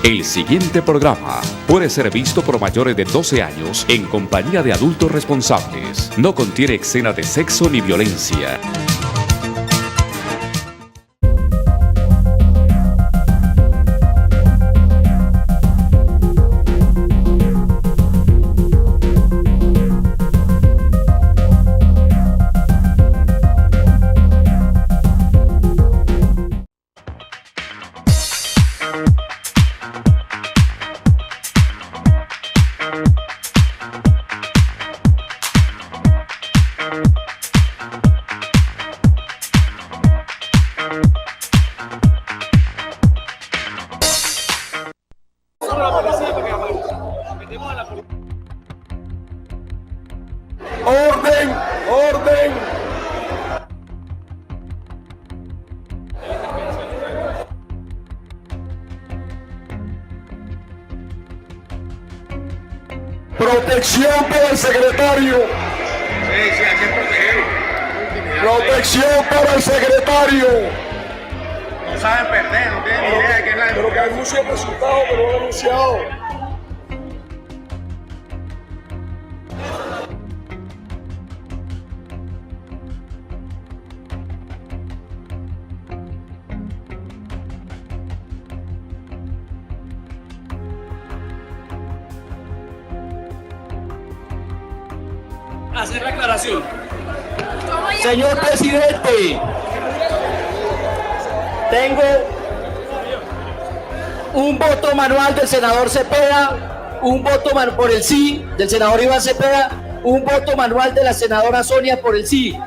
El siguiente programa puede ser visto por mayores de 12 años en compañía de adultos responsables. No contiene escenas de sexo ni violencia. ¡Orden! ¡Orden! Protección para el secretario. Sí, hay que proteger. Protección para el secretario. No saben perder, no tienen ni idea de qué es la Pero que anuncie el resultado, pero no lo ha anunciado. Hacer la aclaración. Señor presidente, tengo un voto manual del senador Cepeda, un voto por el sí del senador Iván Cepeda, un voto manual de la senadora Sonia por el sí.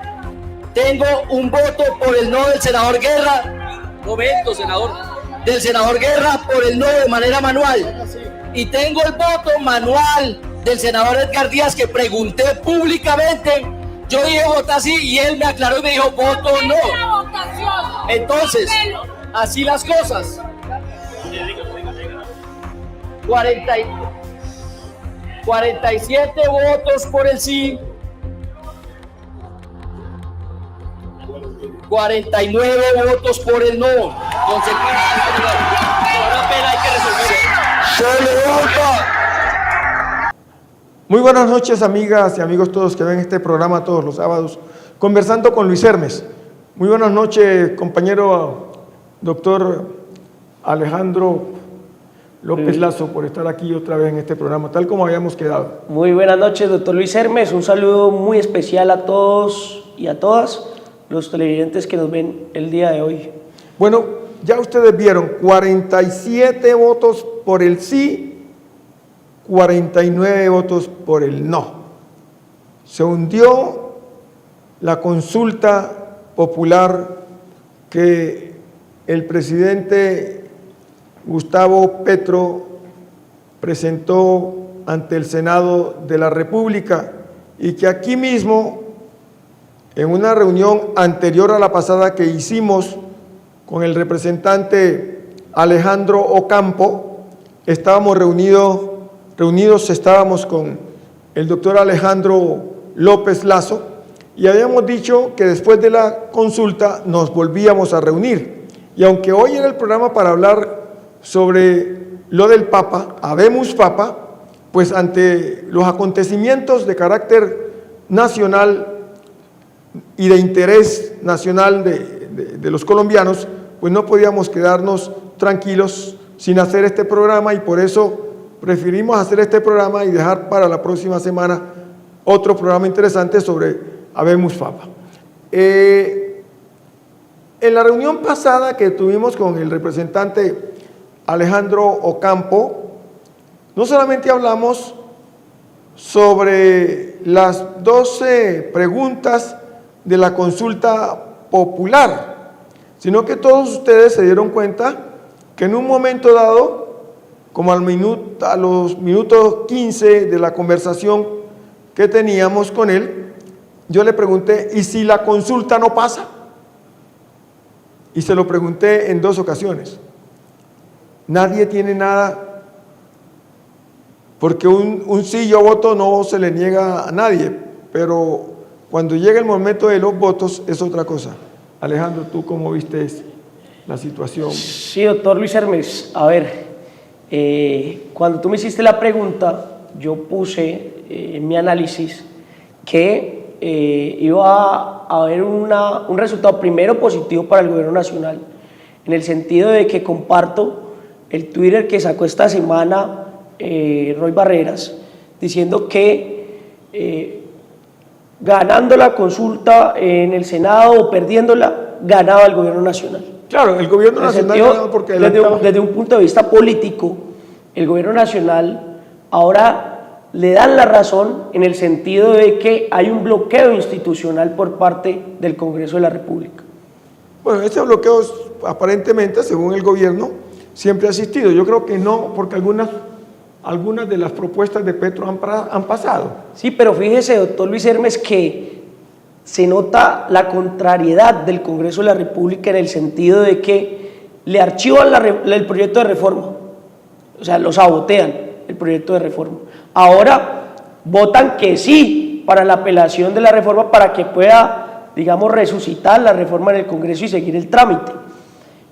Tengo un voto por el no del senador Guerra. Momento, senador. Del senador Guerra por el no de manera manual. Y tengo el voto manual del senador Edgar Díaz, que pregunté públicamente. Yo dije vota sí y él me aclaró y me dijo voto no. Entonces, así las cosas. 47 votos por el sí, 49 votos por el no. Una pena, hay que resolver. ¡Se levanta! Muy buenas noches, amigas y amigos todos que ven este programa todos los sábados, conversando con Luis Hermes. Muy buenas noches, compañero doctor Alejandro López Lazo, por estar aquí otra vez en este programa, tal como habíamos quedado. Muy buenas noches, doctor Luis Hermes. Un saludo muy especial a todos y a todas los televidentes que nos ven el día de hoy. Bueno, ya ustedes vieron, 47 votos por el sí, 49 votos por el no. Se hundió la consulta popular que el presidente Gustavo Petro presentó ante el Senado de la República y que aquí mismo, en una reunión anterior a la pasada que hicimos con el representante Alejandro Ocampo, estábamos estábamos con el doctor Alejandro López Lazo y habíamos dicho que después de la consulta nos volvíamos a reunir. Y aunque hoy era el programa para hablar sobre lo del Papa, Habemus Papa, pues ante los acontecimientos de carácter nacional y de interés nacional de los colombianos, pues no podíamos quedarnos tranquilos sin hacer este programa y por eso preferimos hacer este programa y dejar para la próxima semana otro programa interesante sobre Habemus Papa. En la reunión pasada que tuvimos con el representante Alejandro Ocampo, no solamente hablamos sobre las 12 preguntas de la consulta popular, sino que todos ustedes se dieron cuenta que en un momento dado, como a los minutos 15 de la conversación que teníamos con él, yo le pregunté, ¿y si la consulta no pasa? Y se lo pregunté en 2 ocasiones. Nadie tiene nada, porque un sí yo voto no se le niega a nadie, pero cuando llega el momento de los votos es otra cosa. Alejandro, ¿tú cómo viste la situación? Sí, doctor Luis Hermes. A ver, Cuando tú me hiciste la pregunta, yo puse en mi análisis que iba a haber un resultado primero positivo para el gobierno nacional, en el sentido de que comparto el Twitter que sacó esta semana Roy Barreras, diciendo que ganando la consulta en el Senado o perdiéndola, ganaba el gobierno nacional. Claro, el gobierno nacional ganaba porque desde un punto de vista político, el gobierno nacional ahora le dan la razón en el sentido de que hay un bloqueo institucional por parte del Congreso de la República. Bueno, ese bloqueo aparentemente, según el gobierno, siempre ha existido. Yo creo que no, porque algunas de las propuestas de Petro han pasado. Sí, pero fíjese, doctor Luis Hermes, que se nota la contrariedad del Congreso de la República en el sentido de que le archivan el proyecto de reforma, o sea, lo sabotean el proyecto de reforma. Ahora votan que sí para la apelación de la reforma para que pueda, digamos, resucitar la reforma en el Congreso y seguir el trámite.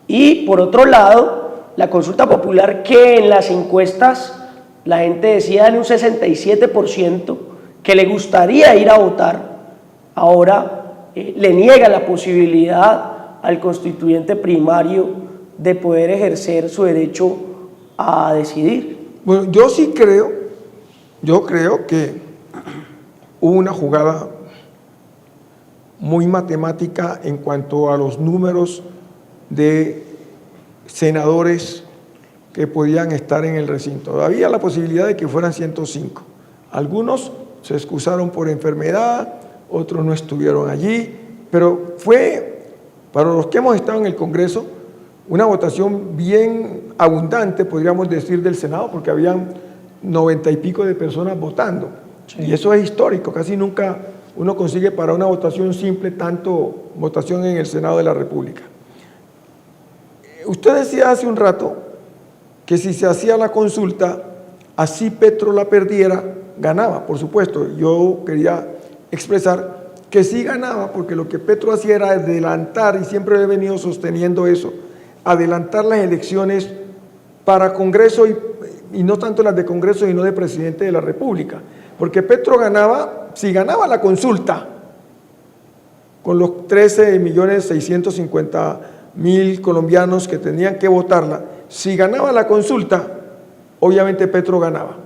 Y por otro lado, la consulta popular, que en las encuestas la gente decía en un 67% que le gustaría ir a votar, ahora le niega la posibilidad al constituyente primario de poder ejercer su derecho a decidir. Bueno, yo creo que hubo una jugada muy matemática en cuanto a los números de senadores que podían estar en el recinto. Había la posibilidad de que fueran 105. Algunos se excusaron por enfermedad, otros no estuvieron allí, pero fue, para los que hemos estado en el Congreso, una votación bien abundante, podríamos decir, del Senado, porque habían 90 y pico de personas votando. Sí. Y eso es histórico, casi nunca uno consigue para una votación simple tanto votación en el Senado de la República. Usted decía hace un rato que si se hacía la consulta, así Petro la perdiera, ganaba, por supuesto. Yo quería expresar que sí ganaba, porque lo que Petro hacía era adelantar, y siempre he venido sosteniendo eso, adelantar las elecciones para Congreso y no tanto las de Congreso, sino de Presidente de la República. Porque Petro ganaba, si ganaba la consulta, con los 13.650.000 colombianos que tenían que votarla, si ganaba la consulta, obviamente Petro ganaba.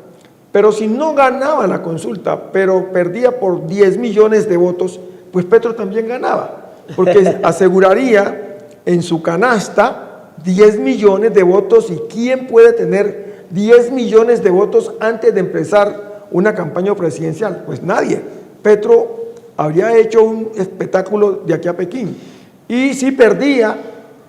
Pero si no ganaba la consulta, pero perdía por 10 millones de votos, pues Petro también ganaba, porque aseguraría en su canasta 10 millones de votos. ¿Y quién puede tener 10 millones de votos antes de empezar una campaña presidencial? Pues nadie. Petro habría hecho un espectáculo de aquí a Pekín. Y si perdía,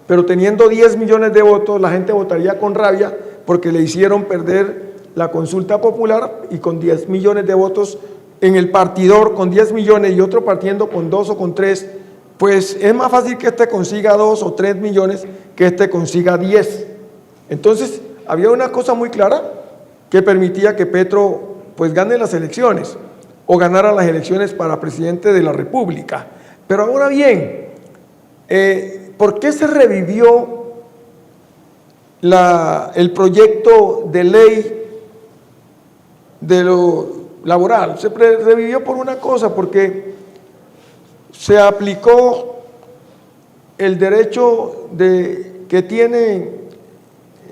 pero teniendo 10 millones de votos, la gente votaría con rabia porque le hicieron perder la consulta popular, y con 10 millones de votos en el partidor, con 10 millones y otro partiendo con 2 o con 3, pues es más fácil que este consiga 2 o 3 millones que este consiga 10. Entonces, había una cosa muy clara que permitía que Petro pues gane las elecciones o ganara las elecciones para presidente de la República. Pero ahora bien, ¿por qué se revivió el proyecto de ley de lo laboral? Se revivió por una cosa, porque se aplicó el derecho que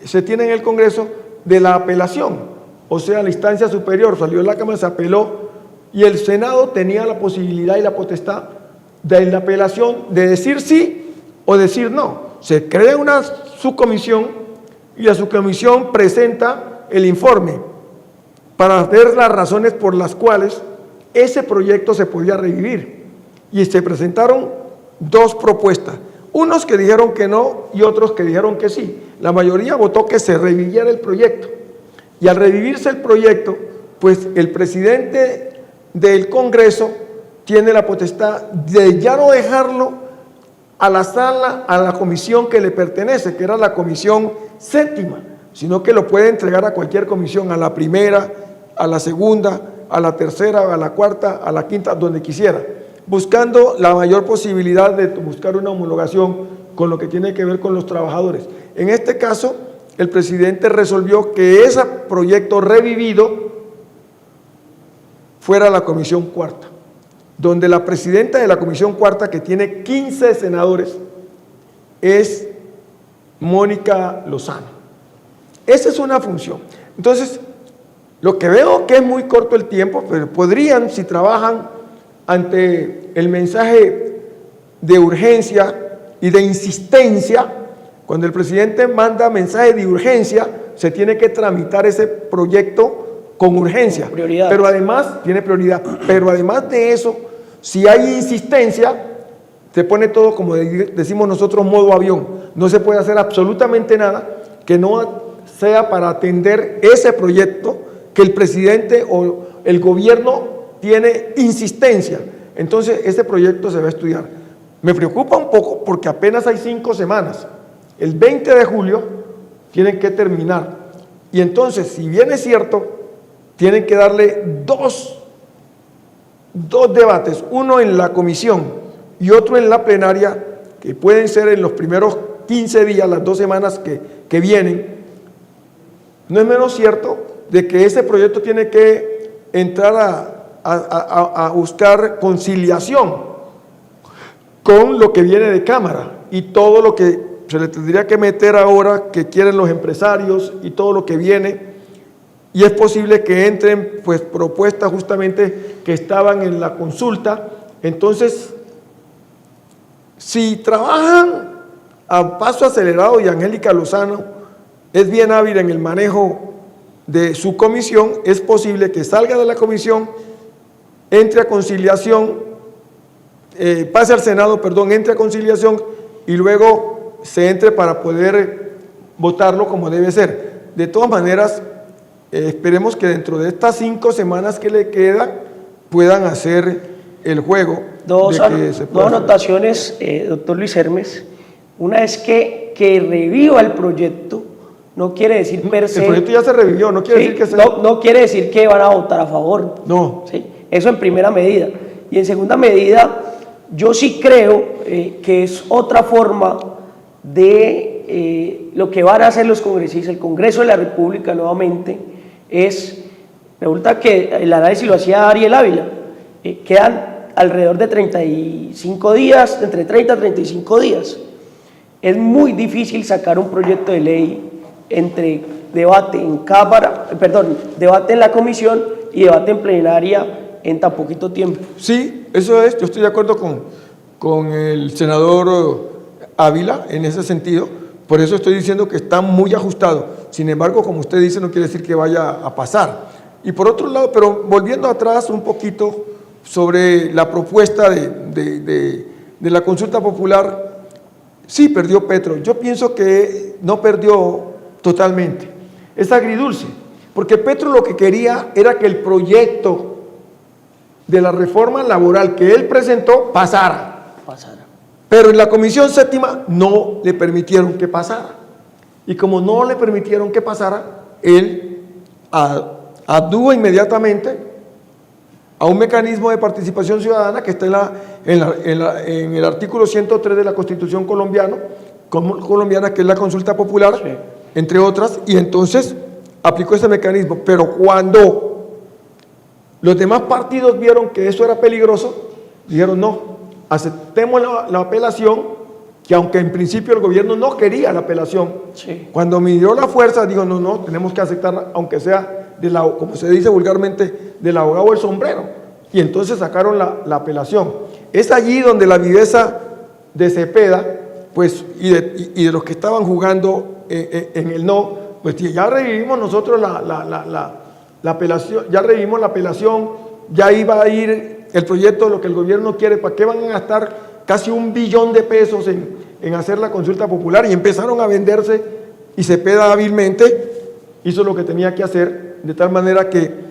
se tiene en el Congreso de la apelación, o sea, la instancia superior salió de la Cámara, se apeló, y el Senado tenía la posibilidad y la potestad de la apelación, de decir sí o decir no. Se crea una subcomisión y la subcomisión presenta el informe para ver las razones por las cuales ese proyecto se podía revivir. Y se presentaron dos propuestas, unos que dijeron que no y otros que dijeron que sí. La mayoría votó que se reviviera el proyecto, y al revivirse el proyecto, pues el presidente del Congreso tiene la potestad de ya no dejarlo a la sala, a la comisión que le pertenece, que era la comisión séptima, sino que lo puede entregar a cualquier comisión, a la primera, a la segunda, a la tercera, a la cuarta, a la quinta, donde quisiera, buscando la mayor posibilidad de buscar una homologación con lo que tiene que ver con los trabajadores. En este caso, el presidente resolvió que ese proyecto revivido fuera la Comisión Cuarta, donde la presidenta de la Comisión Cuarta, que tiene 15 senadores, es Mónica Lozano. Esa es una función. Entonces, lo que veo que es muy corto el tiempo, pero podrían, si trabajan ante el mensaje de urgencia y de insistencia, cuando el presidente manda mensaje de urgencia, se tiene que tramitar ese proyecto con urgencia. Pero además, tiene prioridad. Pero además de eso, si hay insistencia, se pone todo, como decimos nosotros, modo avión. No se puede hacer absolutamente nada que no sea para atender ese proyecto que el presidente o el gobierno tiene insistencia. Entonces, ese proyecto se va a estudiar. Me preocupa un poco porque apenas hay 5 semanas. El 20 de julio tienen que terminar. Y entonces, si bien es cierto, tienen que darle dos debates, uno en la comisión y otro en la plenaria, que pueden ser en los primeros 15 días, las 2 semanas que vienen. No es menos cierto de que ese proyecto tiene que entrar a buscar conciliación con lo que viene de Cámara y todo lo que se le tendría que meter ahora que quieren los empresarios y todo lo que viene, y es posible que entren pues propuestas justamente que estaban en la consulta. Entonces, si trabajan a paso acelerado, y Angélica Lozano es bien hábil en el manejo de su comisión, es posible que salga de la comisión, entre a conciliación, pase al Senado, perdón, entre a conciliación y luego se entre para poder votarlo como debe ser. De todas maneras, esperemos que dentro de estas 5 semanas que le quedan puedan hacer el juego. Dos anotaciones, doctor Luis Hermes. Una es que reviva el proyecto, no quiere decir per se... El proyecto ya se revivió, no quiere decir que se... No quiere decir que van a votar a favor. No. ¿Sí? Eso en primera medida. Y en segunda medida, yo sí creo que es otra forma de lo que van a hacer los congresistas. El Congreso de la República nuevamente resulta que el análisis lo hacía Ariel Ávila, quedan alrededor de 35 días, entre 30 a 35 días. Es muy difícil sacar un proyecto de ley entre debate en Cámara, debate en la comisión y debate en plenaria en tan poquito tiempo. Sí, eso es, yo estoy de acuerdo con el senador Ávila en ese sentido, por eso estoy diciendo que está muy ajustado. Sin embargo, como usted dice, no quiere decir que vaya a pasar. Y por otro lado, pero volviendo atrás un poquito sobre la propuesta de la consulta popular, sí perdió Petro. Yo pienso que no perdió totalmente. Es agridulce, porque Petro lo que quería era que el proyecto de la reforma laboral que él presentó pasara. Pero en la Comisión Séptima no le permitieron que pasara. Y como no le permitieron que pasara, él abdujo inmediatamente a un mecanismo de participación ciudadana que está en el artículo 103 de la Constitución colombiana, que es la consulta popular, sí, entre otras, y entonces aplicó ese mecanismo. Pero cuando los demás partidos vieron que eso era peligroso, dijeron no, aceptemos la apelación, que aunque en principio el gobierno no quería la apelación, sí, cuando midió la fuerza dijo no, tenemos que aceptar, aunque sea como se dice vulgarmente, del abogado del sombrero, y entonces sacaron la apelación. Es allí donde la viveza de Cepeda, pues, y de los que estaban jugando en el no, pues ya revivimos nosotros la apelación, ya revivimos la apelación, ya iba a ir el proyecto de lo que el gobierno quiere. ¿Para qué van a gastar casi $1 billón en hacer la consulta popular? Y empezaron a venderse, y Cepeda hábilmente hizo lo que tenía que hacer, de tal manera que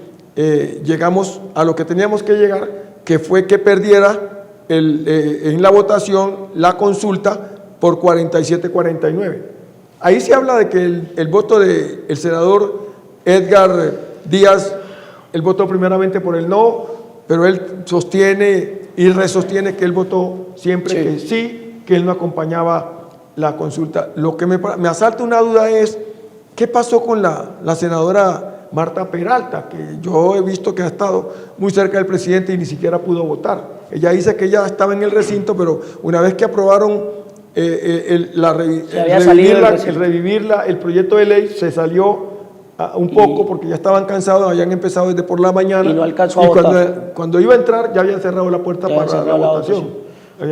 llegamos a lo que teníamos que llegar, que fue que perdiera en la votación la consulta por 47-49. Ahí se habla de que el voto del senador Edgar Díaz, él votó primeramente por el no, pero él sostiene y resostiene que él votó siempre sí, que sí, que él no acompañaba la consulta. Lo que me asalta una duda es ¿Qué pasó con la senadora Marta Peralta, que yo he visto que ha estado muy cerca del presidente y ni siquiera pudo votar? Ella dice que ella estaba en el recinto, pero una vez que aprobaron el proyecto de ley, se salió un poco porque ya estaban cansados, habían empezado desde por la mañana y no alcanzó a votar. Cuando iba a entrar ya habían cerrado la puerta para la votación.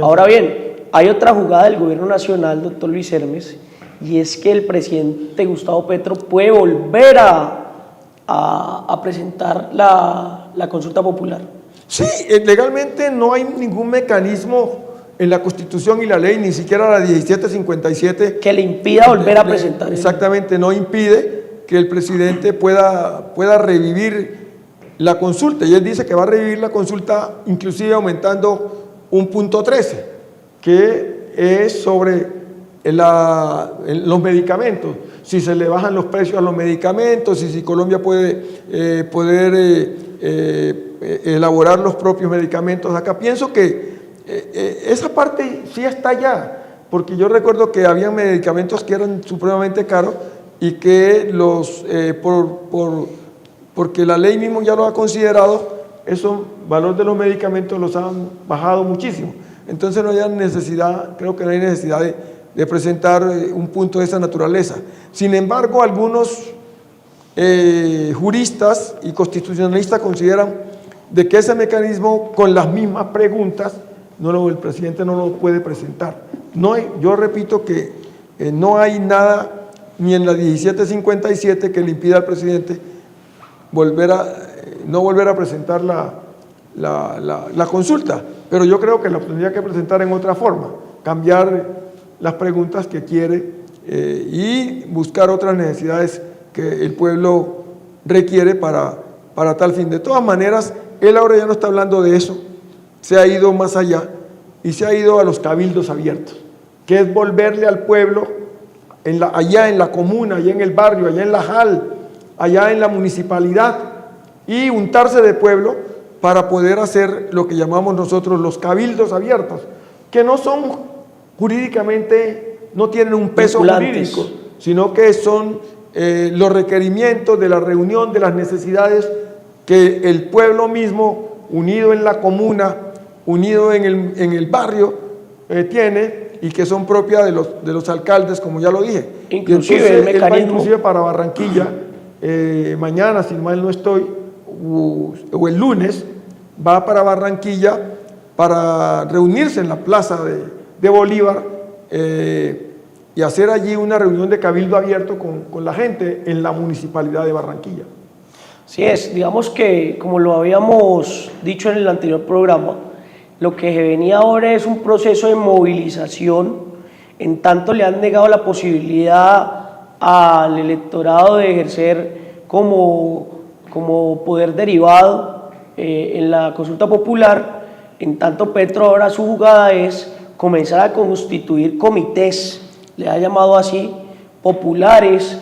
Ahora bien, hay otra jugada del gobierno nacional, doctor Luis Hermes, y es que el presidente Gustavo Petro puede volver a presentar la consulta popular. Sí, legalmente no hay ningún mecanismo en la Constitución y la ley, ni siquiera la 1757, que le impida volver a presentar. Exactamente, no impide que el presidente pueda revivir la consulta. Y él dice que va a revivir la consulta, inclusive aumentando un punto 13, que es sobre los medicamentos. Si se le bajan los precios a los medicamentos, si Colombia puede elaborar los propios medicamentos acá. Pienso que esa parte sí está ya, porque yo recuerdo que había medicamentos que eran supremamente caros y que porque la ley mismo ya lo ha considerado, esos valores de los medicamentos los han bajado muchísimo. Entonces no hay necesidad, creo que no hay necesidad de presentar un punto de esa naturaleza. Sin embargo, algunos juristas y constitucionalistas consideran de que ese mecanismo con las mismas preguntas el presidente no lo puede presentar. Yo repito que no hay nada ni en la 1757 que le impida al presidente no volver a presentar la consulta, pero yo creo que la tendría que presentar en otra forma, cambiar las preguntas que quiere y buscar otras necesidades que el pueblo requiere para tal fin. De todas maneras, él ahora ya no está hablando de eso, se ha ido más allá y se ha ido a los cabildos abiertos, que es volverle al pueblo allá en la comuna, allá en el barrio, allá en la JAL, allá en la municipalidad, y untarse de pueblo para poder hacer lo que llamamos nosotros los cabildos abiertos, que no son jurídicamente, no tienen un peso jurídico, sino que son los requerimientos de la reunión de las necesidades que el pueblo mismo, unido en la comuna, unido en el barrio, tiene, y que son propias de los alcaldes, como ya lo dije. Inclusive el mecanismo. Inclusive para Barranquilla, mañana, si mal no estoy, o el lunes, va para Barranquilla para reunirse en la plaza de Bolívar y hacer allí una reunión de cabildo abierto con la gente en la municipalidad de Barranquilla. Así es, digamos que como lo habíamos dicho en el anterior programa, lo que venía ahora es un proceso de movilización, en tanto le han negado la posibilidad al electorado de ejercer como poder derivado en la consulta popular. En tanto, Petro ahora su jugada es comenzar a constituir comités, le ha llamado así, populares,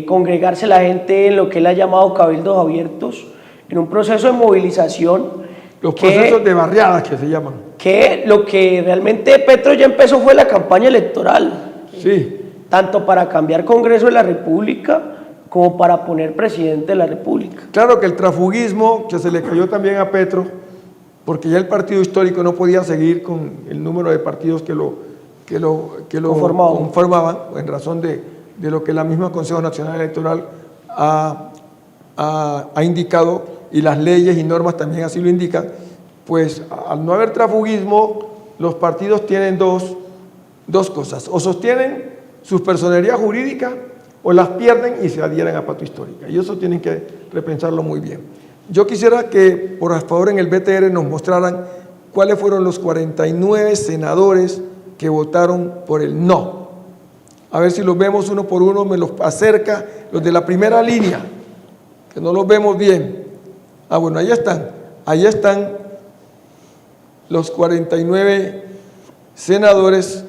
congregarse la gente en lo que él ha llamado cabildos abiertos, en un proceso de movilización. Los procesos de barriadas que se llaman. Que lo que realmente Petro ya empezó fue la campaña electoral. Sí. Tanto para cambiar Congreso de la República como para poner presidente de la República. Claro que el transfugismo que se le cayó también a Petro, porque ya el partido histórico no podía seguir con el número de partidos que lo conformaban en razón de lo que la misma Consejo Nacional Electoral ha indicado, y las leyes y normas también así lo indican. Pues al no haber transfugismo, los partidos tienen dos cosas: o sostienen su personería jurídica o las pierden y se adhieren a pacto histórica, y eso tienen que repensarlo muy bien. Yo quisiera que por favor en el BTR nos mostraran cuáles fueron los 49 senadores que votaron por el no. A ver si los vemos uno por uno, me los acerca, los de la primera línea, que no los vemos bien. Bueno, ahí están los 49 senadores.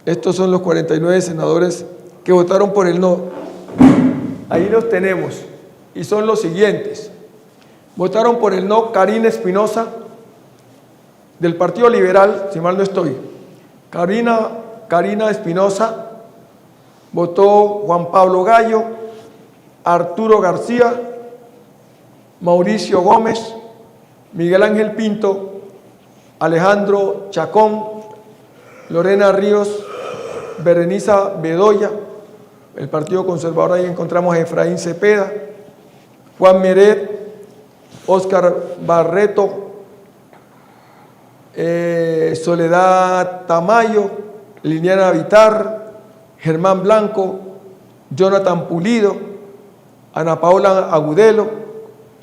Estos son los 49 senadores que votaron por el no. Ahí los tenemos, y son los siguientes. Votaron por el no Karina Espinosa, del Partido Liberal, si mal no estoy. Karina Espinosa, Votó Juan Pablo Gallo, Arturo García, Mauricio Gómez, Miguel Ángel Pinto, Alejandro Chacón, Lorena Ríos, Bereniza Bedoya. El Partido Conservador, ahí encontramos a Efraín Cepeda, Juan Meret, Óscar Barreto, Soledad Tamayo, Liliana Vitar, Germán Blanco, Jonathan Pulido, Ana Paola Agudelo.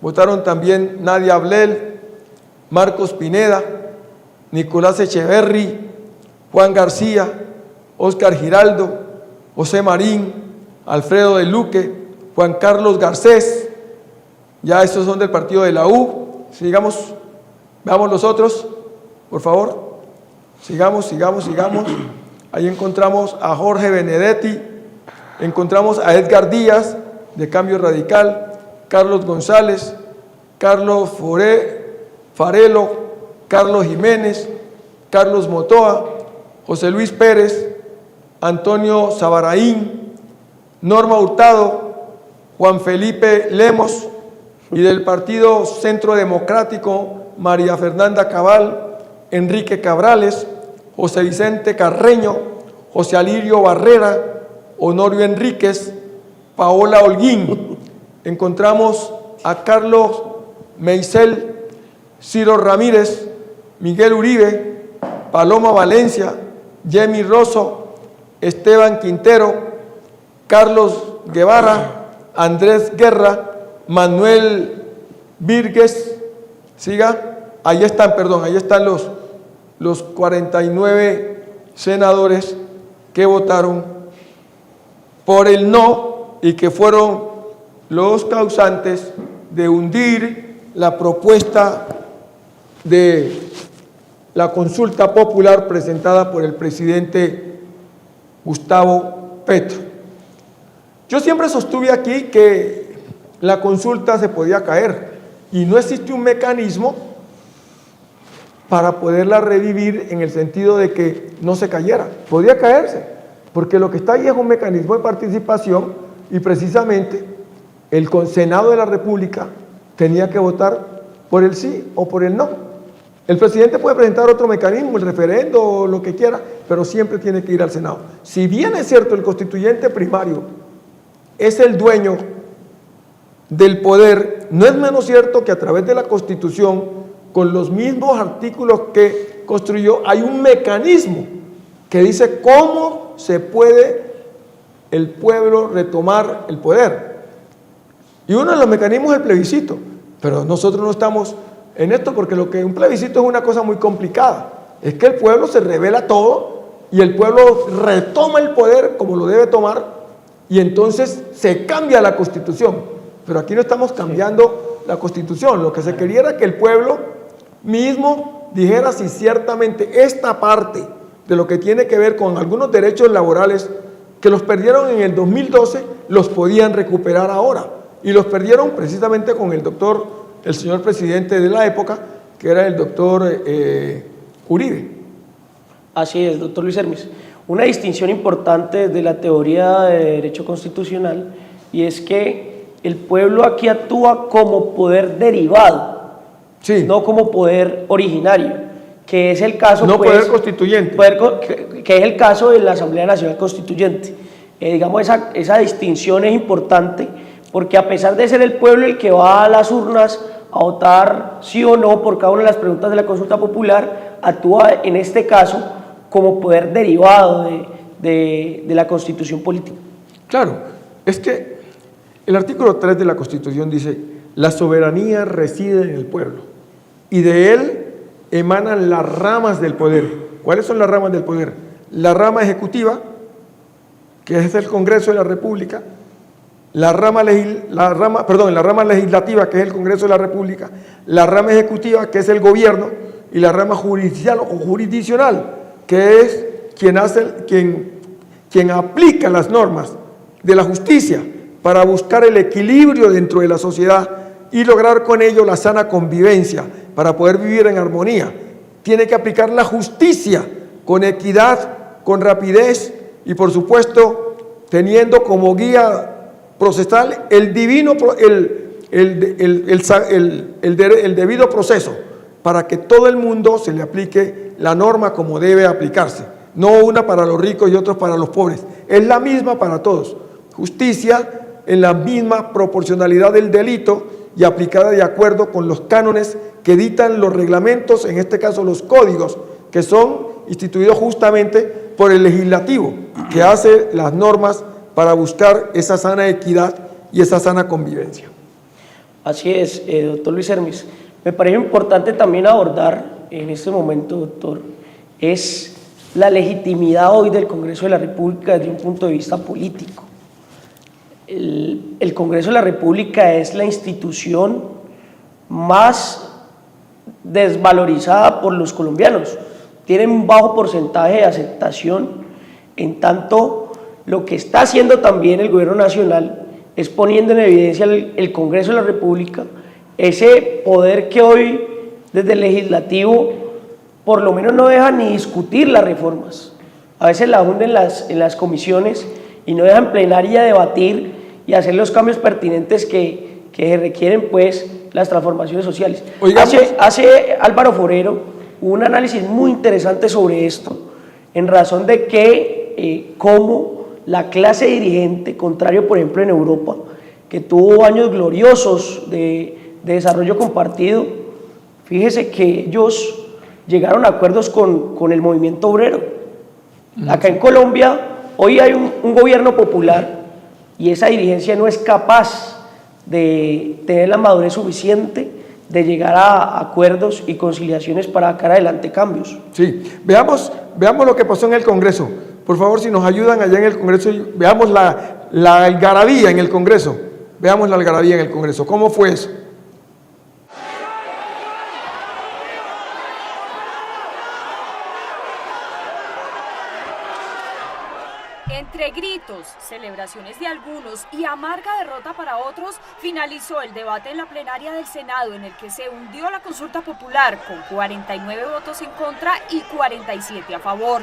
Votaron también Nadia Ablel, Marcos Pineda, Nicolás Echeverri, Juan García, Óscar Giraldo, José Marín, Alfredo de Luque, Juan Carlos Garcés. Ya estos son del partido de la U. Sigamos, veamos los otros, por favor. Sigamos. Ahí encontramos a Jorge Benedetti, encontramos a Edgar Díaz, de Cambio Radical, Carlos González, Carlos Farelo, Carlos Jiménez, Carlos Motoa, José Luis Pérez, Antonio Sabaraín, Norma Hurtado, Juan Felipe Lemos, y del Partido Centro Democrático, María Fernanda Cabal, Enrique Cabrales, José Vicente Carreño, José Alirio Barrera, Honorio Enríquez, Paola Holguín. Encontramos a Carlos Meisel, Ciro Ramírez, Miguel Uribe, Paloma Valencia, Yemi Rosso, Esteban Quintero, Carlos Guevara, Andrés Guerra, Manuel Virgues. Siga, ahí están los 49 senadores que votaron por el no y que fueron los causantes de hundir la propuesta de la consulta popular presentada por el presidente Gustavo Petro. Yo siempre sostuve aquí que la consulta se podía caer y no existe un mecanismo para poderla revivir en el sentido de que no se cayera. Podía caerse, porque lo que está ahí es un mecanismo de participación y precisamente el Senado de la República tenía que votar por el sí o por el no. El presidente puede presentar otro mecanismo, el referendo o lo que quiera, pero siempre tiene que ir al Senado. Si bien es cierto, el constituyente primario es el dueño del poder, no es menos cierto que a través de la Constitución, con los mismos artículos que construyó, hay un mecanismo que dice cómo se puede el pueblo retomar el poder. Y uno de los mecanismos es el plebiscito, pero nosotros no estamos en esto porque lo que un plebiscito es una cosa muy complicada. Es que el pueblo se revela todo y el pueblo retoma el poder como lo debe tomar y entonces se cambia la Constitución. Pero aquí no estamos cambiando la Constitución. Lo que se quería era que el pueblo mismo dijera si ciertamente esta parte de lo que tiene que ver con algunos derechos laborales que los perdieron en el 2012, los podían recuperar ahora. Y los perdieron precisamente con el señor presidente de la época, que era el doctor Uribe. Así es, doctor Luis Hermes. Una distinción importante de la teoría de derecho constitucional, y es que el pueblo aquí actúa como poder derivado, sí, no como poder originario, que es el caso, no, pues, poder constituyente, que es el caso de la Asamblea Nacional Constituyente. Digamos, esa distinción es importante porque a pesar de ser el pueblo el que va a las urnas a votar sí o no por cada una de las preguntas de la consulta popular, actúa en este caso como poder derivado de la Constitución política. Claro, es que el artículo 3 de la Constitución dice: la soberanía reside en el pueblo y de él emanan las ramas del poder. ¿Cuáles son las ramas del poder? La rama ejecutiva, que es el Congreso de la República, la rama legislativa, que es el Congreso de la República, la rama ejecutiva, que es el gobierno, y la rama judicial o jurisdiccional, que es quien aplica las normas de la justicia para buscar el equilibrio dentro de la sociedad y lograr con ello la sana convivencia para poder vivir en armonía. Tiene que aplicar la justicia con equidad, con rapidez y por supuesto teniendo como guía procesal el debido proceso, para que todo el mundo se le aplique la norma como debe aplicarse, no una para los ricos y otros para los pobres, es la misma para todos, justicia en la misma proporcionalidad del delito y aplicada de acuerdo con los cánones que dictan los reglamentos, en este caso los códigos, que son instituidos justamente por el legislativo, que hace las normas para buscar esa sana equidad y esa sana convivencia. Así es, doctor Luis Hermes. Me parece importante también abordar en este momento, doctor, es la legitimidad hoy del Congreso de la República desde un punto de vista político. El Congreso de la República es la institución más desvalorizada por los colombianos. Tienen un bajo porcentaje de aceptación, en tanto lo que está haciendo también el gobierno nacional es poniendo en evidencia el Congreso de la República, ese poder que hoy desde el legislativo por lo menos no deja ni discutir las reformas. A veces la hunden en las comisiones y no dejan plenaria debatir y hacer los cambios pertinentes que requieren pues las transformaciones sociales. Hace Álvaro Forero un análisis muy interesante sobre esto, en razón de que cómo la clase dirigente, contrario por ejemplo en Europa, que tuvo años gloriosos de desarrollo compartido, fíjese que ellos llegaron a acuerdos con el movimiento obrero. Acá en Colombia hoy hay un gobierno popular y esa dirigencia no es capaz de tener la madurez suficiente de llegar a acuerdos y conciliaciones para sacar adelante cambios. Sí, veamos lo que pasó en el Congreso. Por favor, si nos ayudan allá en el Congreso, veamos la algarabía en el Congreso. Veamos la algarabía en el Congreso. ¿Cómo fue eso? Entre gritos, celebraciones de algunos y amarga derrota para otros, finalizó el debate en la plenaria del Senado, en el que se hundió la consulta popular con 49 votos en contra y 47 a favor.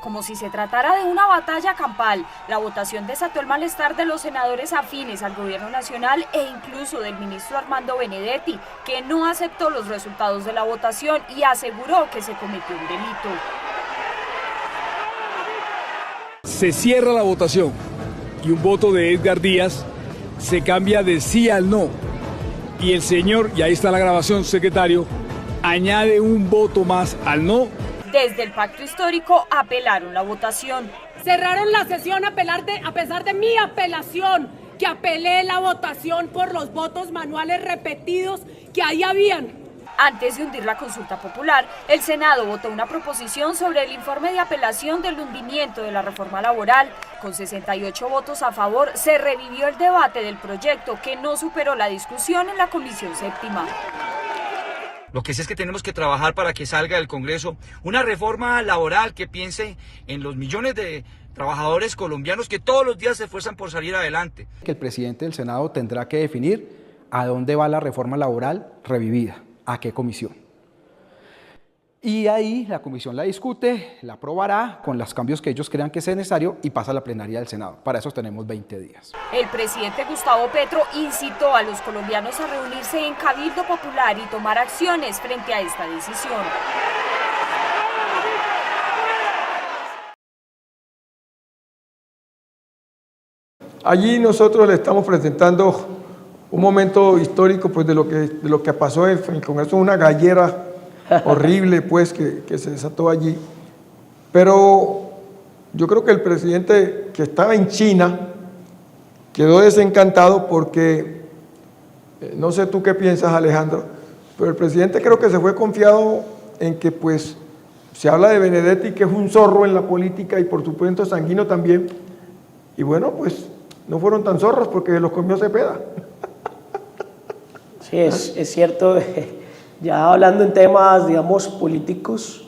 Como si se tratara de una batalla campal, la votación desató el malestar de los senadores afines al gobierno nacional e incluso del ministro Armando Benedetti, que no aceptó los resultados de la votación y aseguró que se cometió un delito. Se cierra la votación y un voto de Edgar Díaz se cambia de sí al no. Y el señor, y ahí está la grabación, secretario, añade un voto más al no. Desde el pacto histórico apelaron la votación. Cerraron la sesión a pesar de mi apelación, que apelé la votación por los votos manuales repetidos que ahí habían. Antes de hundir la consulta popular, el Senado votó una proposición sobre el informe de apelación del hundimiento de la reforma laboral. Con 68 votos a favor, se revivió el debate del proyecto, que no superó la discusión en la Comisión Séptima. Lo que sí es que tenemos que trabajar para que salga del Congreso una reforma laboral que piense en los millones de trabajadores colombianos que todos los días se esfuerzan por salir adelante. Que el presidente del Senado tendrá que definir a dónde va la reforma laboral revivida, a qué comisión. Y ahí la comisión la discute, la aprobará con los cambios que ellos crean que sea necesario y pasa a la plenaria del Senado. Para eso tenemos 20 días. El presidente Gustavo Petro incitó a los colombianos a reunirse en Cabildo Popular y tomar acciones frente a esta decisión. Allí nosotros le estamos presentando un momento histórico pues, de lo que pasó en el Congreso, una gallera horrible pues, que se desató allí. Pero yo creo que el presidente que estaba en China quedó desencantado porque, no sé tú qué piensas, Alejandro, pero el presidente creo que se fue confiado en que pues se habla de Benedetti, que es un zorro en la política y por supuesto Sanguino también. Y bueno, pues no fueron tan zorros porque los comió Cepeda. Sí, es cierto. Ya hablando en temas, digamos, políticos,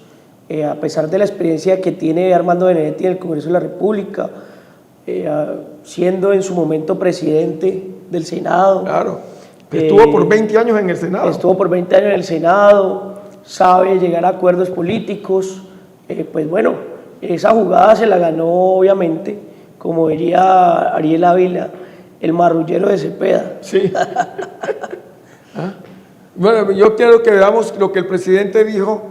a pesar de la experiencia que tiene Armando Benedetti en el Congreso de la República, siendo en su momento presidente del Senado. Claro, estuvo por 20 años en el Senado. Estuvo por 20 años en el Senado, sabe llegar a acuerdos políticos, pues bueno, esa jugada se la ganó obviamente como diría Ariel Ávila, el marrullero de Cepeda. Sí. Bueno, yo quiero que veamos lo que el presidente dijo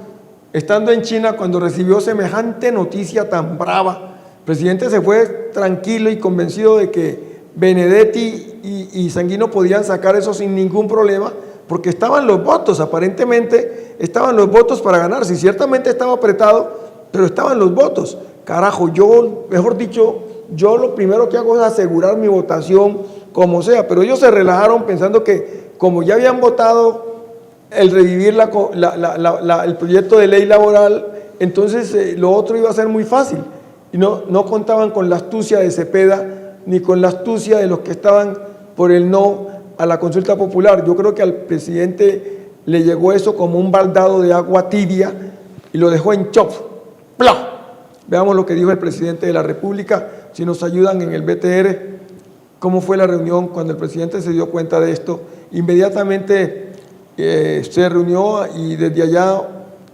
estando en China cuando recibió semejante noticia tan brava. El presidente se fue tranquilo y convencido de que Benedetti y Sanguino podían sacar eso sin ningún problema, porque estaban los votos, aparentemente estaban los votos para ganar. Si ciertamente estaba apretado, pero estaban los votos. Carajo, yo, mejor dicho, yo lo primero que hago es asegurar mi votación como sea, pero ellos se relajaron pensando que como ya habían votado el revivir el proyecto de ley laboral, entonces lo otro iba a ser muy fácil. Y no contaban con la astucia de Cepeda ni con la astucia de los que estaban por el no a la consulta popular. Yo creo que al presidente le llegó eso como un baldado de agua tibia y lo dejó en chop. ¡Pla! Veamos lo que dijo el presidente de la República, si nos ayudan en el BTR, cómo fue la reunión cuando el presidente se dio cuenta de esto. Inmediatamente se reunió y desde allá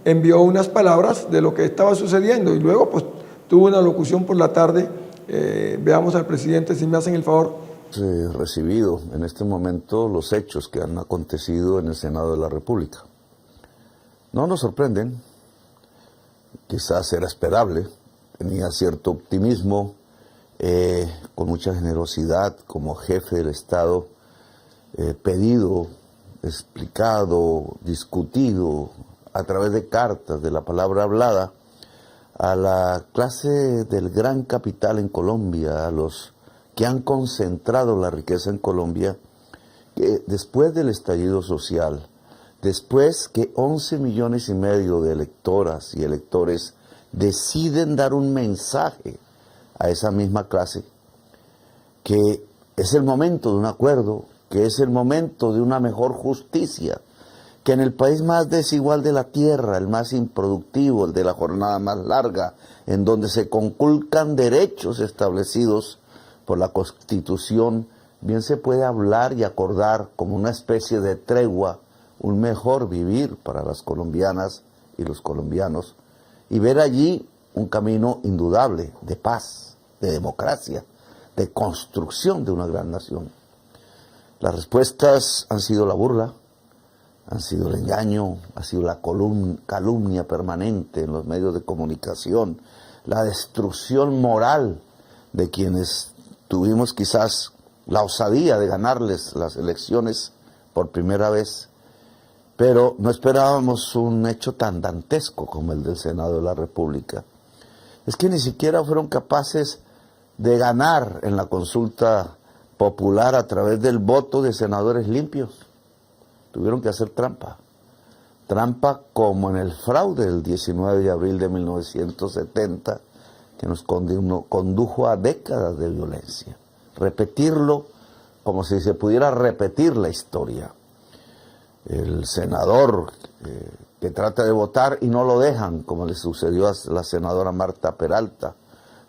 envió unas palabras de lo que estaba sucediendo y luego pues tuvo una locución por la tarde. Veamos al presidente, si me hacen el favor. Recibido en este momento los hechos que han acontecido en el Senado de la República. No nos sorprenden, quizás era esperable, tenía cierto optimismo, con mucha generosidad como jefe del Estado, pedido, explicado, discutido a través de cartas, de la palabra hablada, a la clase del gran capital en Colombia, a los que han concentrado la riqueza en Colombia, que después del estallido social, después que 11,5 millones de electoras y electores deciden dar un mensaje a esa misma clase, que es el momento de un acuerdo, que es el momento de una mejor justicia, que en el país más desigual de la tierra, el más improductivo, el de la jornada más larga, en donde se conculcan derechos establecidos por la Constitución, bien se puede hablar y acordar como una especie de tregua, un mejor vivir para las colombianas y los colombianos, y ver allí un camino indudable de paz, de democracia, de construcción de una gran nación. Las respuestas han sido la burla, han sido el engaño, ha sido la calumnia permanente en los medios de comunicación, la destrucción moral de quienes tuvimos quizás la osadía de ganarles las elecciones por primera vez, pero no esperábamos un hecho tan dantesco como el del Senado de la República. Es que ni siquiera fueron capaces de ganar en la consulta popular a través del voto de senadores limpios. Tuvieron que hacer trampa. Trampa como en el fraude del 19 de abril de 1970, que nos condujo a décadas de violencia. Repetirlo como si se pudiera repetir la historia. El senador que trata de votar y no lo dejan, como le sucedió a la senadora Marta Peralta,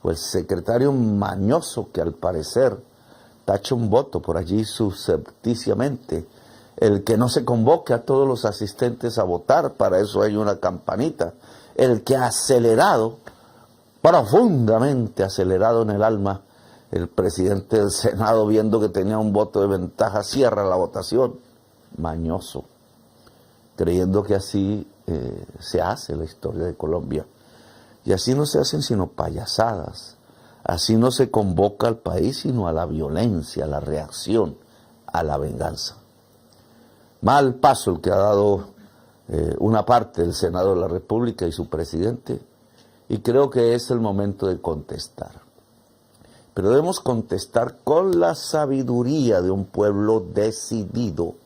o el secretario mañoso que al parecer tacha un voto por allí subrepticiamente, el que no se convoque a todos los asistentes a votar, para eso hay una campanita, el que ha acelerado, profundamente acelerado en el alma, el presidente del Senado, viendo que tenía un voto de ventaja, cierra la votación, mañoso, creyendo que así se hace la historia de Colombia. Y así no se hacen sino payasadas, así no se convoca al país sino a la violencia, a la reacción, a la venganza. Mal paso el que ha dado una parte del Senado de la República y su presidente, y creo que es el momento de contestar. Pero debemos contestar con la sabiduría de un pueblo decidido,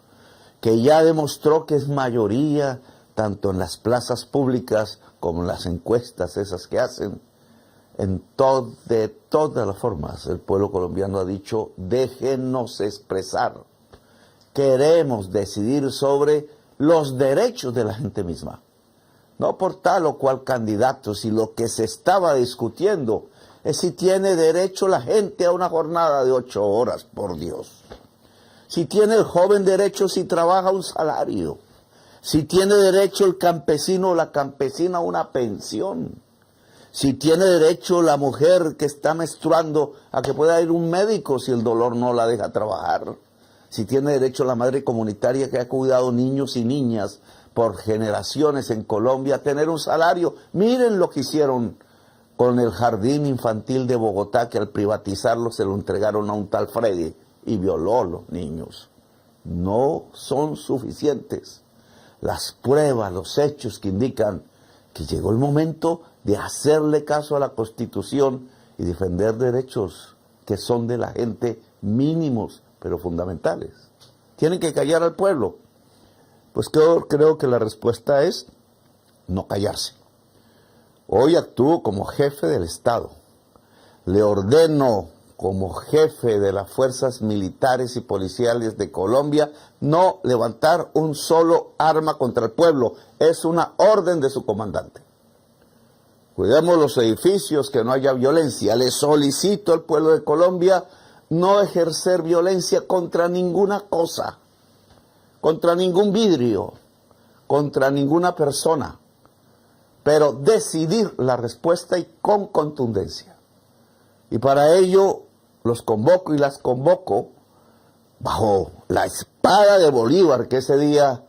que ya demostró que es mayoría tanto en las plazas públicas como en las encuestas esas que hacen, de todas las formas. El pueblo colombiano ha dicho, déjenos expresar, queremos decidir sobre los derechos de la gente misma, no por tal o cual candidato, si lo que se estaba discutiendo es si tiene derecho la gente a una jornada de 8 horas, por Dios. Si tiene el joven derecho si trabaja un salario, si tiene derecho el campesino o la campesina a una pensión, Si tiene derecho la mujer que está menstruando a que pueda ir a un médico si el dolor no la deja trabajar. Si tiene derecho la madre comunitaria que ha cuidado niños y niñas por generaciones en Colombia a tener un salario. Miren lo que hicieron con el jardín infantil de Bogotá, que al privatizarlo se lo entregaron a un tal Freddy y violó a los niños. No son suficientes las pruebas, los hechos que indican que llegó el momento de hacerle caso a la Constitución y defender derechos que son de la gente mínimos, pero fundamentales. Tienen que callar al pueblo. Pues creo que la respuesta es no callarse. Hoy actúo como jefe del Estado. Le ordeno como jefe de las fuerzas militares y policiales de Colombia no levantar un solo arma contra el pueblo. Es una orden de su comandante. Cuidemos los edificios, que no haya violencia. Le solicito al pueblo de Colombia no ejercer violencia contra ninguna cosa, contra ningún vidrio, contra ninguna persona, pero decidir la respuesta y con contundencia. Y para ello los convoco y las convoco bajo la espada de Bolívar, que ese día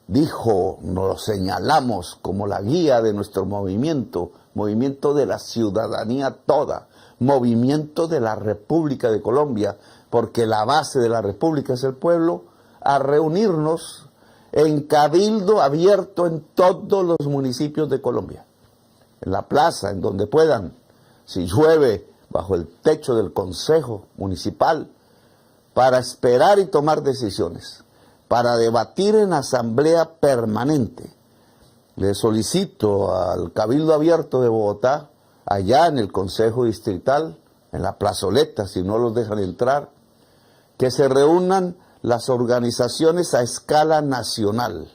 dijo, nos lo señalamos como la guía de nuestro movimiento, movimiento de la ciudadanía toda, movimiento de la República de Colombia, porque la base de la República es el pueblo, a reunirnos en cabildo abierto en todos los municipios de Colombia, en la plaza, en donde puedan, si llueve, bajo el techo del Consejo Municipal, para esperar y tomar decisiones, para debatir en asamblea permanente. Le solicito al Cabildo Abierto de Bogotá, allá en el Consejo Distrital, en la plazoleta, si no los dejan entrar, que se reúnan las organizaciones a escala nacional,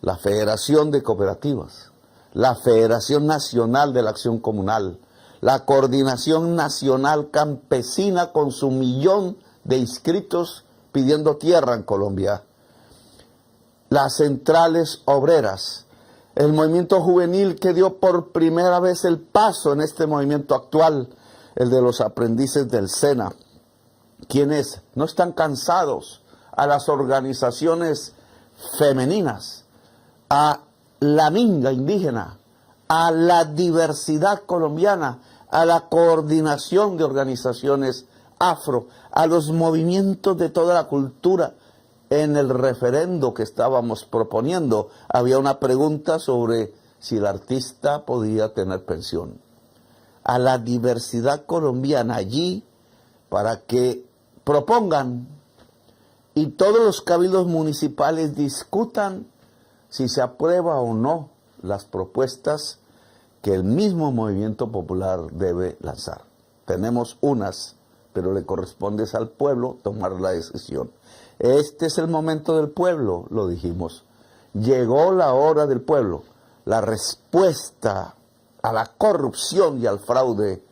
la Federación de Cooperativas, la Federación Nacional de la Acción Comunal, la Coordinación Nacional Campesina con su 1.000.000 de inscritos pidiendo tierra en Colombia, las centrales obreras, el movimiento juvenil que dio por primera vez el paso en este movimiento actual, el de los aprendices del SENA, quienes no están cansados, a las organizaciones femeninas, a la minga indígena, a la diversidad colombiana, a la coordinación de organizaciones afro, a los movimientos de toda la cultura. En el referendo que estábamos proponiendo había una pregunta sobre si el artista podía tener pensión. A la diversidad colombiana allí para que propongan y todos los cabildos municipales discutan si se aprueba o no las propuestas que el mismo movimiento popular debe lanzar. Tenemos unas, pero le corresponde al pueblo tomar la decisión. Este es el momento del pueblo, lo dijimos. Llegó la hora del pueblo. La respuesta a la corrupción y al fraude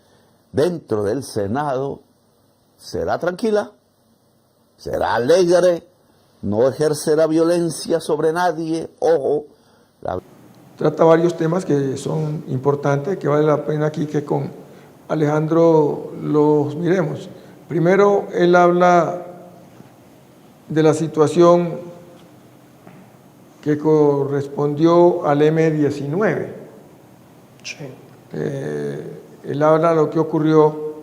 dentro del Senado será tranquila, será alegre, no ejercerá violencia sobre nadie. Ojo. Trata varios temas que son importantes, que vale la pena aquí que con Alejandro los miremos. Primero, él habla de la situación que correspondió al M-19. Sí. Él habla de lo que ocurrió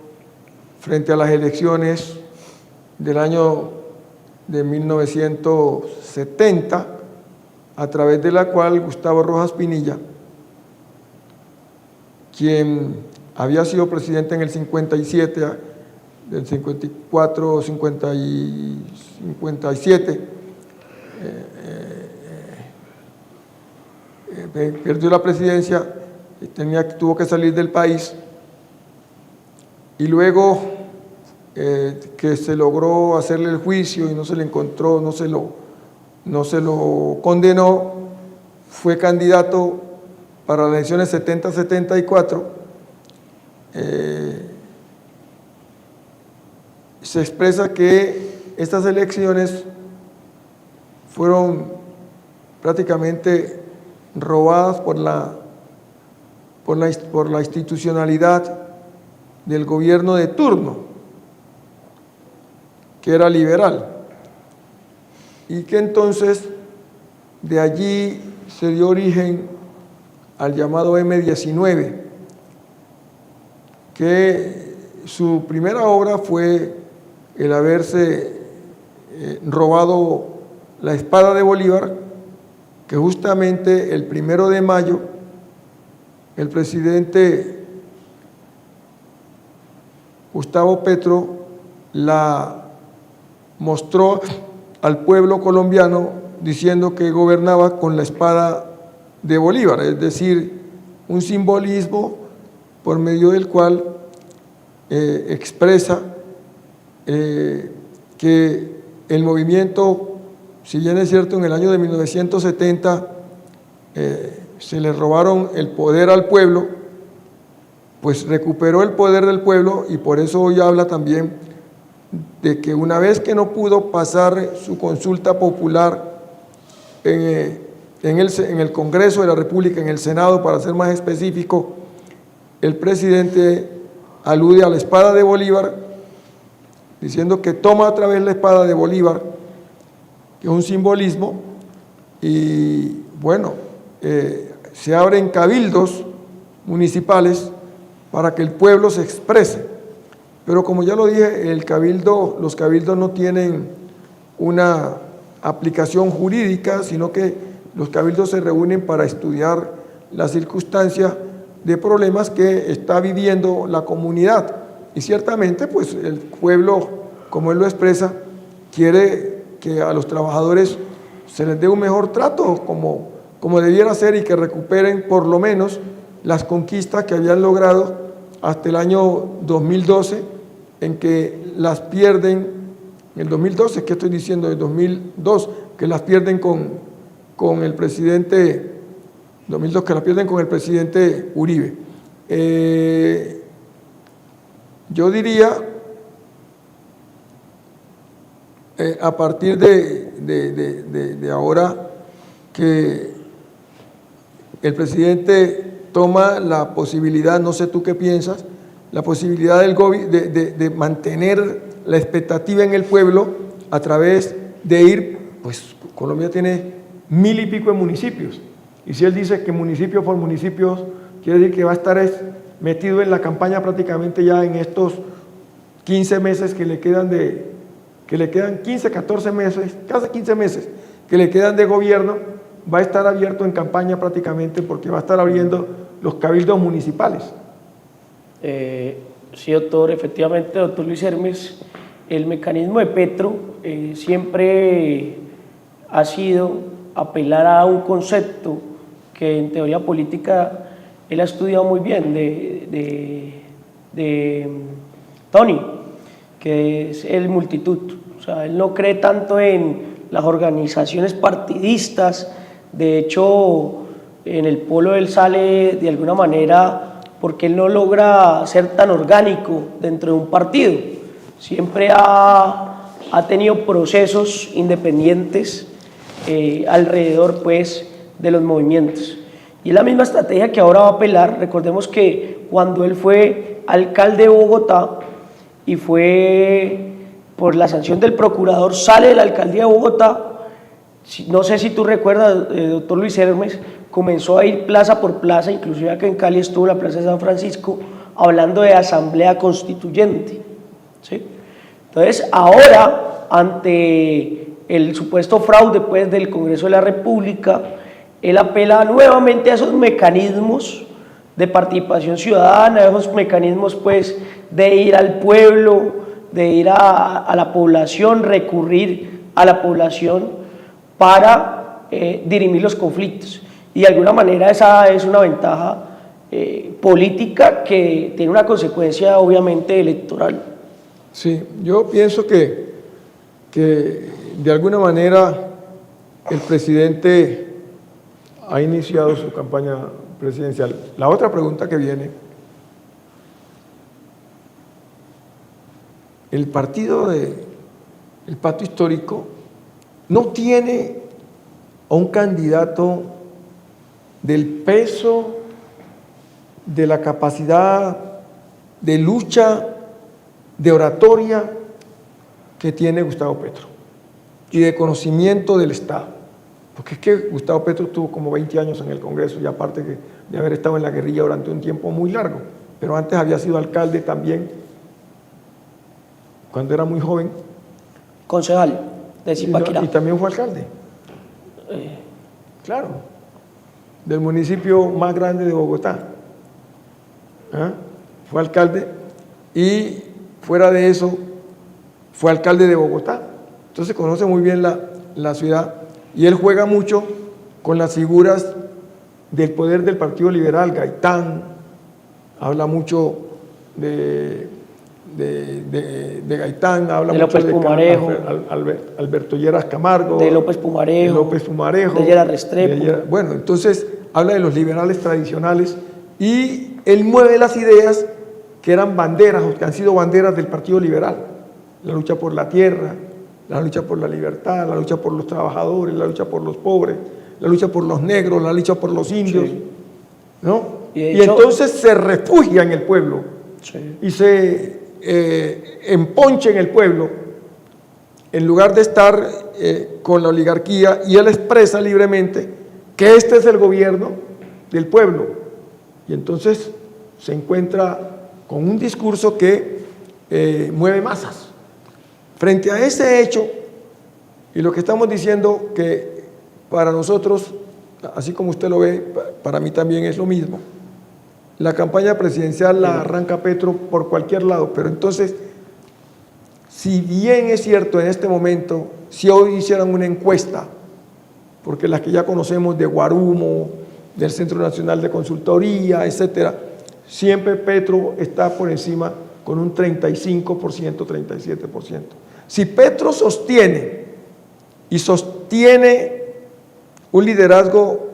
frente a las elecciones del año de 1970, a través de la cual Gustavo Rojas Pinilla, quien había sido presidente en el 57, del 54, 50 y 57, perdió la presidencia, tuvo que salir del país, y luego que se logró hacerle el juicio y no se le encontró, no se lo condenó, fue candidato para las elecciones 70-74. Se expresa que estas elecciones fueron prácticamente robadas por la por la institucionalidad del gobierno de turno, que era liberal, y que entonces de allí se dio origen al llamado M-19, que su primera obra fue el haberse robado la espada de Bolívar, que justamente el 1 de mayo el presidente Gustavo Petro la mostró al pueblo colombiano diciendo que gobernaba con la espada de Bolívar, es decir, un simbolismo por medio del cual expresa que el movimiento, si bien es cierto en el año de 1970 se le robaron el poder al pueblo, pues recuperó el poder del pueblo, y por eso hoy habla también de que una vez que no pudo pasar su consulta popular en el Congreso de la República, en el Senado, para ser más específico, el presidente alude a la espada de Bolívar, diciendo que toma otra vez la espada de Bolívar, que es un simbolismo, y bueno, se abren cabildos municipales para que el pueblo se exprese. Pero como ya lo dije, los cabildos no tienen una aplicación jurídica, sino que los cabildos se reúnen para estudiar las circunstancias de problemas que está viviendo la comunidad. Y ciertamente, pues el pueblo, como él lo expresa, quiere que a los trabajadores se les dé un mejor trato, como debiera ser, y que recuperen por lo menos las conquistas que habían logrado hasta el año 2012, en que las pierden, en el 2012, ¿qué estoy diciendo? En el 2002, que las pierden con el presidente, 2002, que las pierden con el presidente Uribe. Yo diría, a partir de ahora, que el presidente toma la posibilidad, no sé tú qué piensas, la posibilidad de mantener la expectativa en el pueblo a través de ir, pues Colombia tiene 1000 y pico de municipios, y si él dice que municipio por municipio, quiere decir que va a estar metido en la campaña prácticamente ya en estos 15 meses que le quedan 15, 14 meses, casi 15 meses que le quedan de gobierno, va a estar abierto en campaña prácticamente, porque va a estar abriendo los cabildos municipales. Sí, doctor, efectivamente, doctor Luis Hermes, el mecanismo de Petro siempre ha sido apelar a un concepto que en teoría política él ha estudiado muy bien, de Tony, que es el multitud. O sea, él no cree tanto en las organizaciones partidistas. De hecho, en el polo él sale de alguna manera porque él no logra ser tan orgánico dentro de un partido. Siempre ha tenido procesos independientes alrededor, pues, de los movimientos. Y es la misma estrategia que ahora va a apelar. Recordemos que cuando él fue alcalde de Bogotá y fue por la sanción del procurador, sale de la alcaldía de Bogotá. No sé si tú recuerdas, doctor Luis Hermes, comenzó a ir plaza por plaza, inclusive acá en Cali estuvo en la Plaza de San Francisco, hablando de asamblea constituyente, ¿sí? Entonces, ahora, ante el supuesto fraude, pues, del Congreso de la República, él apela nuevamente a esos mecanismos de participación ciudadana, a esos mecanismos, pues, de ir al pueblo, de ir a la población, recurrir a la población para dirimir los conflictos. Y de alguna manera esa es una ventaja política que tiene una consecuencia obviamente electoral. Sí, yo pienso que de alguna manera el presidente ha iniciado su campaña presidencial. La otra pregunta que viene: el Pacto Histórico no tiene a un candidato del peso de la capacidad de lucha, de oratoria que tiene Gustavo Petro y de conocimiento del Estado. Porque es que Gustavo Petro tuvo como 20 años en el Congreso y aparte de haber estado en la guerrilla durante un tiempo muy largo, pero antes había sido alcalde también cuando era muy joven. Concejal de Zipaquirá. Y también fue alcalde. Claro, del municipio más grande de Bogotá. ¿Ah? Fue alcalde y fuera de eso fue alcalde de Bogotá. Entonces conoce muy bien la ciudad y él juega mucho con las figuras del poder del Partido Liberal. Gaitán habla mucho de Gaitán, habla de mucho López Pumarejo, Alberto Lleras Camargo, de López Pumarejo, de Lleras Restrepo. Bueno, entonces habla de los liberales tradicionales y él mueve las ideas que eran banderas o que han sido banderas del Partido Liberal: la lucha por la tierra, la lucha por la libertad, la lucha por los trabajadores, la lucha por los pobres, la lucha por los negros, la lucha por los indios, sí, ¿no? Y entonces se refugia en el pueblo, sí, y se emponcha en el pueblo en lugar de estar con la oligarquía, y él expresa libremente que este es el gobierno del pueblo, y entonces se encuentra con un discurso que mueve masas. Frente a ese hecho, y lo que estamos diciendo, que para nosotros, así como usted lo ve, para mí también es lo mismo, la campaña presidencial la arranca Petro por cualquier lado, pero entonces, si bien es cierto en este momento, si hoy hicieran una encuesta, porque las que ya conocemos de Guarumo, del Centro Nacional de Consultoría, etcétera, siempre Petro está por encima con un 35%, 37%. Si Petro sostiene un liderazgo,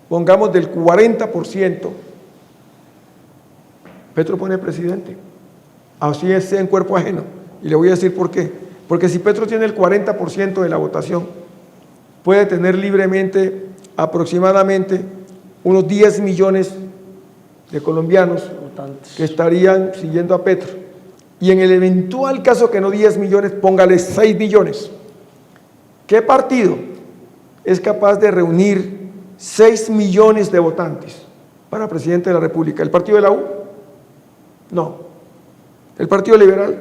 pongamos del 40%, Petro pone presidente, así es en cuerpo ajeno, y le voy a decir por qué. Porque si Petro tiene el 40% de la votación, puede tener libremente aproximadamente unos 10 millones de colombianos que estarían siguiendo a Petro. Y en el eventual caso que no 10 millones, póngale 6 millones. ¿Qué partido es capaz de reunir 6 millones de votantes para presidente de la República? ¿El Partido de la U? No. ¿El Partido Liberal?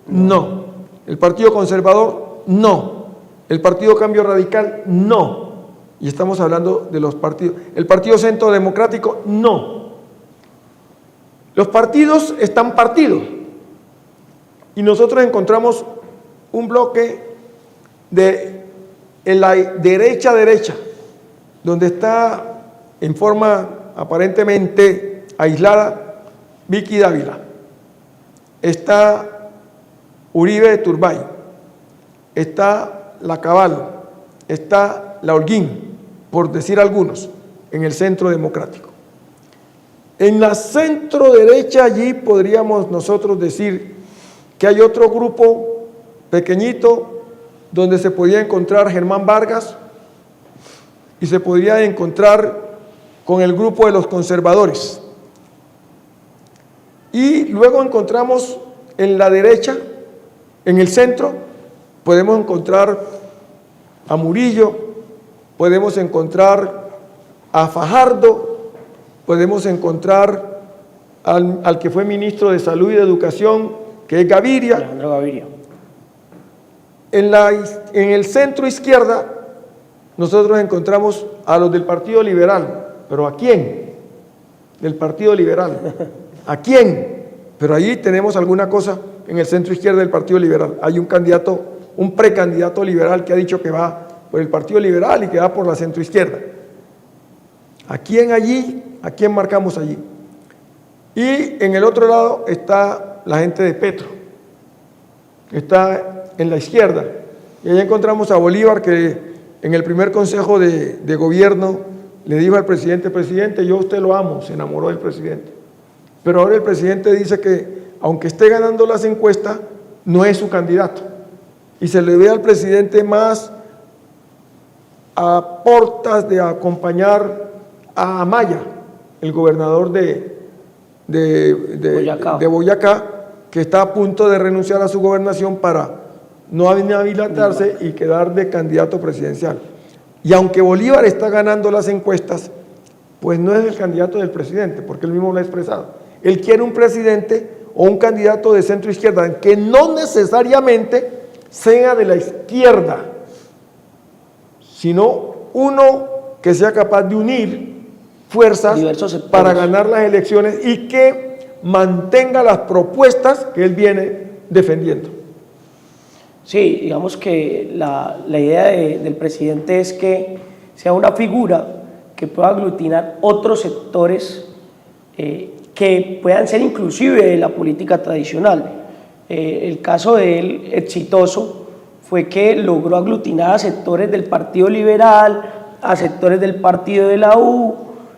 No. ¿El Partido Conservador? No. ¿El Partido Cambio Radical? No. Y estamos hablando de los partidos. ¿El Partido Centro Democrático? No. Los partidos están partidos. Y nosotros encontramos un bloque en la derecha, donde está en forma aparentemente aislada Vicky Dávila, está Uribe de Turbay, está La Caballo, está La Holguín, por decir algunos, en el Centro Democrático. En la centro derecha, allí podríamos nosotros decir que hay otro grupo pequeñito donde se podía encontrar Germán Vargas y se podría encontrar con el grupo de los conservadores. Y luego encontramos en la derecha, en el centro, podemos encontrar a Murillo, podemos encontrar a Fajardo, podemos encontrar al que fue ministro de Salud y de Educación, que es Gaviria. Alejandro Gaviria. En el centro izquierda nosotros encontramos a los del Partido Liberal. ¿Pero a quién? Del Partido Liberal. ¿A quién? Pero allí tenemos alguna cosa en el centro izquierda del Partido Liberal. Hay un candidato, un precandidato liberal que ha dicho que va por el Partido Liberal y que va por la centro izquierda. ¿A quién allí? ¿A quién marcamos allí? Y en el otro lado está la gente de Petro, que está en la izquierda. Y ahí encontramos a Bolívar, que en el primer consejo de gobierno le dijo al presidente: presidente, yo a usted lo amo. Se enamoró del presidente. Pero ahora el presidente dice que, aunque esté ganando las encuestas, no es su candidato. Y se le ve al presidente más a portas de acompañar a Amaya el gobernador de Boyacá, que está a punto de renunciar a su gobernación para no inhabilitarse y quedar de candidato presidencial. Y aunque Bolívar está ganando las encuestas, pues no es el candidato del presidente, porque él mismo lo ha expresado. Él quiere un presidente o un candidato de centro izquierda, que no necesariamente sea de la izquierda, sino uno que sea capaz de unir fuerzas para ganar las elecciones y que mantenga las propuestas que él viene defendiendo. Sí, digamos que la idea del presidente es que sea una figura que pueda aglutinar otros sectores que puedan ser inclusive de la política tradicional. El caso de él exitoso fue que logró aglutinar a sectores del Partido Liberal, a sectores del Partido de la U,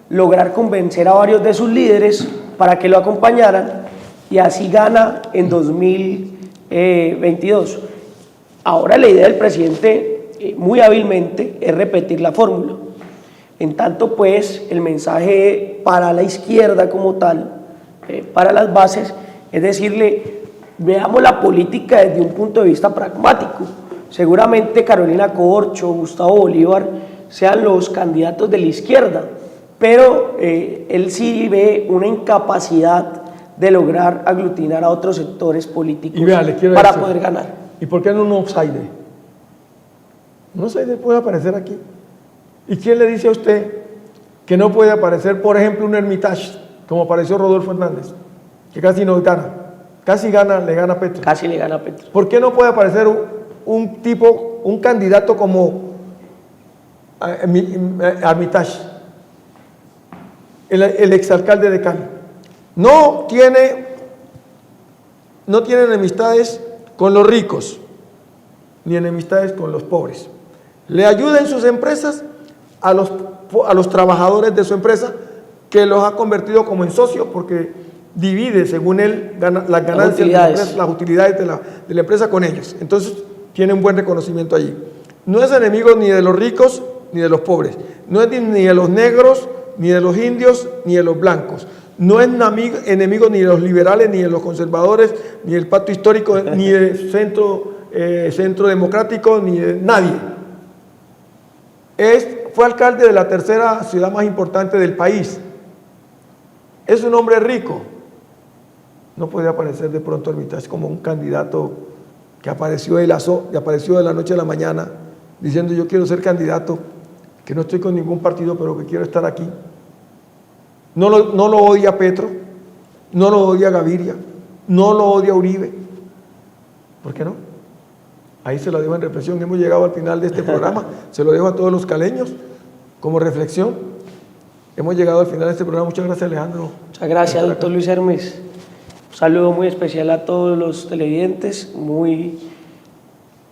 lograr convencer a varios de sus líderes para que lo acompañaran y así gana en 2022. Ahora la idea del presidente, muy hábilmente, es repetir la fórmula. En tanto, pues, el mensaje para la izquierda como tal, para las bases, es decirle, veamos la política desde un punto de vista pragmático. Seguramente Carolina Corcho, Gustavo Bolívar sean los candidatos de la izquierda, pero él sí ve una incapacidad de lograr aglutinar a otros sectores políticos para poder ganar. ¿Y por qué no un outsider? Un outsider puede aparecer aquí. ¿Y quién le dice a usted que no puede aparecer, por ejemplo, un Hermitage, como apareció Rodolfo Hernández, que casi no gana, casi gana, le gana a Petro? Casi le gana a Petro. ¿Por qué no puede aparecer un tipo, un candidato como Hermitage, el exalcalde de Cali? No tiene enemistades con los ricos, ni enemistades con los pobres. Le ayuda en sus empresas a los trabajadores de su empresa, que los ha convertido como en socios, porque divide, según él, las ganancias, las utilidades de la empresa con ellos. Entonces, tiene un buen reconocimiento allí. No es enemigo ni de los ricos ni de los pobres, no es ni de los negros, ni de los indios, ni de los blancos. No es enemigo ni de los liberales, ni de los conservadores, ni del pacto histórico, ni del centro democrático, ni de nadie. Fue alcalde de la tercera ciudad más importante del país. Es un hombre rico. No puede aparecer de pronto Hermitage como un candidato que apareció de la noche a la mañana diciendo: yo quiero ser candidato, que no estoy con ningún partido, pero que quiero estar aquí. No lo odia Petro, no lo odia Gaviria, no lo odia Uribe. ¿Por qué no? Ahí se lo dejo en reflexión. Hemos llegado al final de este programa. Se lo dejo a todos los caleños como reflexión. Hemos llegado al final de este programa. Muchas gracias, Alejandro. Muchas gracias, doctor Luis Hermes. Un saludo muy especial a todos los televidentes. Muy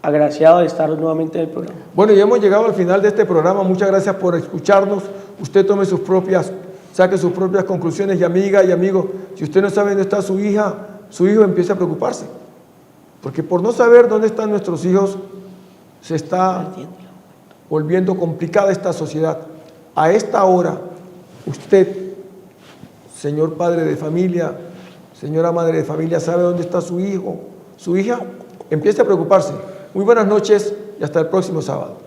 agraciado de estar nuevamente en el programa. Bueno, y hemos llegado al final de este programa. Muchas gracias por escucharnos. Usted tome saque sus propias conclusiones, y amiga y amigo, si usted no sabe dónde está su hija, su hijo, empiece a preocuparse. Porque por no saber dónde están nuestros hijos, se está volviendo complicada esta sociedad. A esta hora, usted, señor padre de familia, señora madre de familia, sabe dónde está su hijo, su hija, empiece a preocuparse. Muy buenas noches y hasta el próximo sábado.